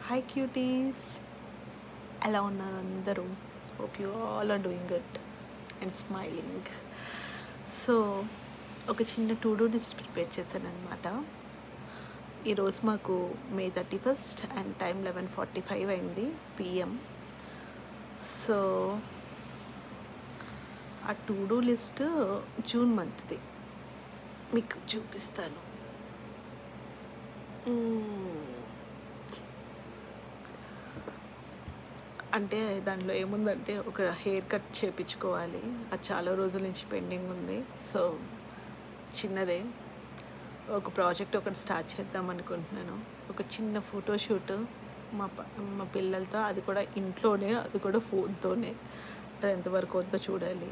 Hi cuties, ఎలా ఉన్నారు అందరూ? Hope you all are doing good and smiling. So ఒక చిన్న టు డూ లిస్ట్ ప్రిపేర్ చేశాను అనమాట. ఈరోజు మాకు May 31st అండ్ టైం 11:45 అయింది PM. సో ఆ టు డూ లిస్ట్ జూన్ మంత్ది మీకు చూపిస్తాను. అంటే దాంట్లో ఏముందంటే ఒక హెయిర్ కట్ చేయించుకోవాలి, అది చాలా రోజుల నుంచి పెండింగ్ ఉంది. సో చిన్నదే ఒక ప్రాజెక్ట్ ఒకటి స్టార్ట్ చేద్దాం అనుకుంటున్నాను. ఒక చిన్న ఫోటోషూట్ మా పిల్లలతో, అది కూడా ఇంట్లోనే, అది కూడా ఫోన్తోనే. అది ఎంతవరకు వద్దో చూడాలి.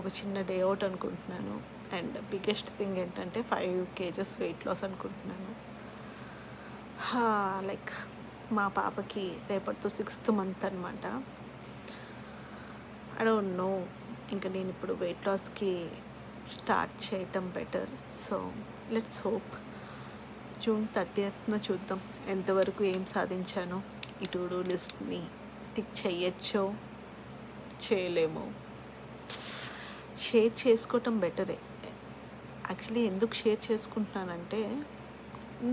ఒక చిన్న డే అవుట్ అనుకుంటున్నాను. అండ్ బిగ్గెస్ట్ థింగ్ ఏంటంటే 5 kgs వెయిట్ లాస్ అనుకుంటున్నాను. లైక్ మా పాపకి రేపటితో 6th month అనమాట. ఐ డోంట్ నో, ఇంకా నేను ఇప్పుడు వెయిట్ లాస్కి స్టార్ట్ చేయటం better. So let's hope June 30th చూద్దాం ఎంతవరకు ఏం సాధించానో. ఈ టు డూ లిస్ట్ని టిక్ చేయొచ్చో చేయలేమో. షేర్ చేసుకోవటం బెటరే. యాక్చువల్లీ ఎందుకు షేర్ చేసుకుంటున్నానంటే,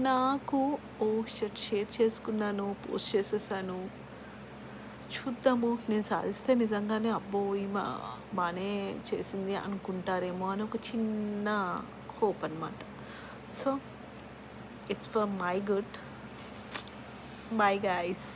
నాకు షేర్ చేసుకున్నాను, పోస్ట్ చేసేసాను, చూద్దాము నేను సాధిస్తే నిజంగానే అబ్బో ఈమె బాగానే చేసింది అనుకుంటారేమో అని ఒక చిన్న హోప్ అనమాట. So it's for my good. Bye guys.